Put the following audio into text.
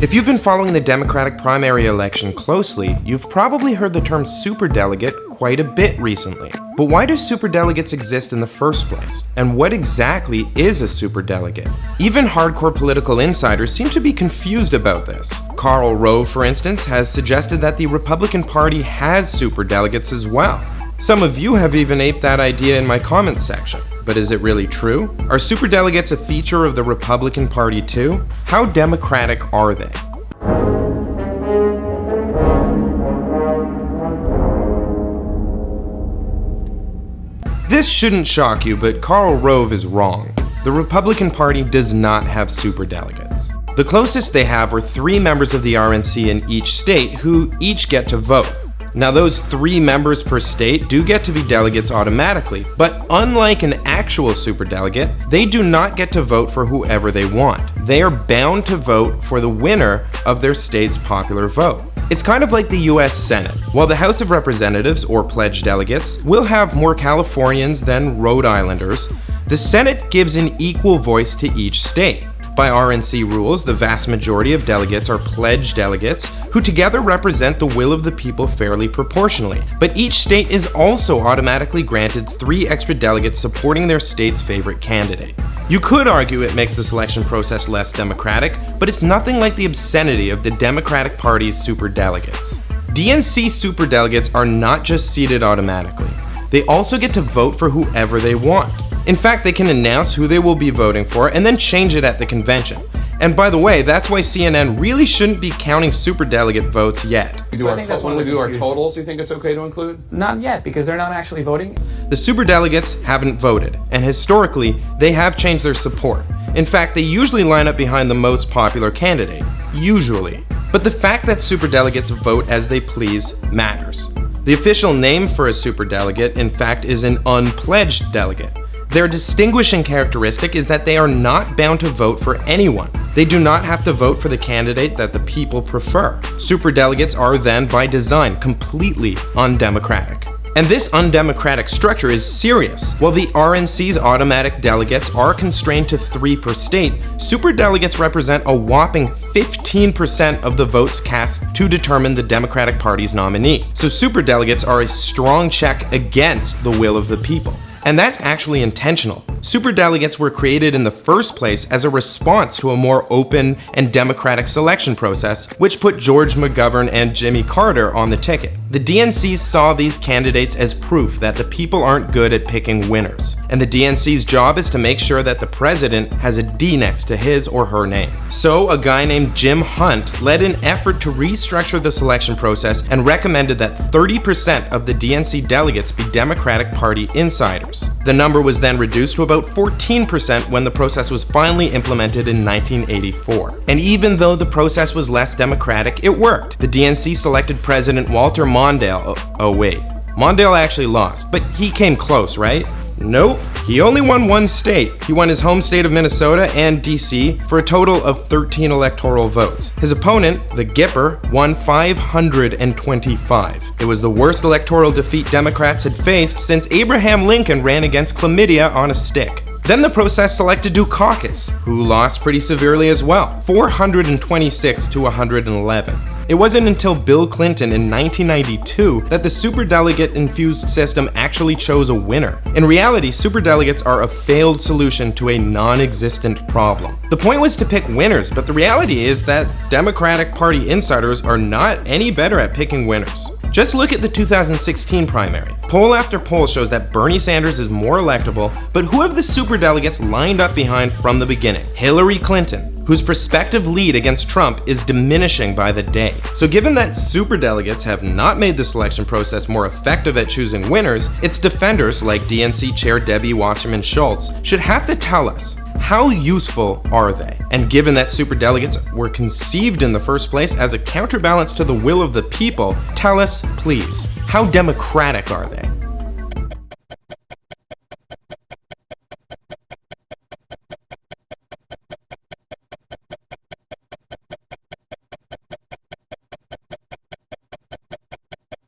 If you've been following the Democratic primary election closely, you've probably heard the term superdelegate quite a bit recently. But why do superdelegates exist in the first place? And what exactly is a superdelegate? Even hardcore political insiders seem to be confused about this. Karl Rove, for instance, has suggested that the Republican Party has superdelegates as well. Some of you have even aped that idea in my comments section. But is it really true? Are superdelegates a feature of the Republican Party too? How democratic are they? This shouldn't shock you, but Karl Rove is wrong. The Republican Party does not have superdelegates. The closest they have are 3 members of the RNC in each state who each get to vote. Now those 3 members per state do get to be delegates automatically, but unlike an actual superdelegate, they do not get to vote for whoever they want. They are bound to vote for the winner of their state's popular vote. It's kind of like the US Senate. While the House of Representatives, or pledged delegates, will have more Californians than Rhode Islanders, the Senate gives an equal voice to each state. By RNC rules, the vast majority of delegates are pledged delegates who together represent the will of the people fairly proportionally. But each state is also automatically granted 3 extra delegates supporting their state's favorite candidate. You could argue it makes the selection process less democratic, but it's nothing like the obscenity of the Democratic Party's superdelegates. DNC superdelegates are not just seated automatically. They also get to vote for whoever they want. In fact, they can announce who they will be voting for and then change it at the convention. And by the way, that's why CNN really shouldn't be counting superdelegate votes yet. When we do our totals, you think it's okay to include? Not yet, because they're not actually voting. The superdelegates haven't voted, and historically, they have changed their support. In fact, they usually line up behind the most popular candidate. Usually. But the fact that superdelegates vote as they please matters. The official name for a superdelegate, in fact, is an unpledged delegate. Their distinguishing characteristic is that they are not bound to vote for anyone. They do not have to vote for the candidate that the people prefer. Superdelegates are then, by design, completely undemocratic. And this undemocratic structure is serious. While the RNC's automatic delegates are constrained to 3 per state, superdelegates represent a whopping 15% of the votes cast to determine the Democratic Party's nominee. So superdelegates are a strong check against the will of the people. And that's actually intentional. Superdelegates were created in the first place as a response to a more open and democratic selection process, which put George McGovern and Jimmy Carter on the ticket. The DNC saw these candidates as proof that the people aren't good at picking winners. And the DNC's job is to make sure that the president has a D next to his or her name. So a guy named Jim Hunt led an effort to restructure the selection process and recommended that 30% of the DNC delegates be Democratic Party insiders. The number was then reduced to about 14% when the process was finally implemented in 1984. And even though the process was less democratic, it worked. The DNC selected President Walter Mondale. Oh wait, Mondale actually lost, but he came close, right? Nope, he only won 1 state. He won his home state of Minnesota and DC for a total of 13 electoral votes. His opponent, the Gipper, won 525. It was the worst electoral defeat Democrats had faced since Abraham Lincoln ran against chlamydia on a stick. Then the process selected Dukakis, who lost pretty severely as well, 426 to 111. It wasn't until Bill Clinton in 1992 that the superdelegate-infused system actually chose a winner. In reality, superdelegates are a failed solution to a non-existent problem. The point was to pick winners, but the reality is that Democratic Party insiders are not any better at picking winners. Just look at the 2016 primary. Poll after poll shows that Bernie Sanders is more electable, but who have the superdelegates lined up behind from the beginning? Hillary Clinton, whose prospective lead against Trump is diminishing by the day. So given that superdelegates have not made the selection process more effective at choosing winners, its defenders, like DNC Chair Debbie Wasserman Schultz, should have to tell us, how useful are they? And given that superdelegates were conceived in the first place as a counterbalance to the will of the people, tell us, please, how democratic are they?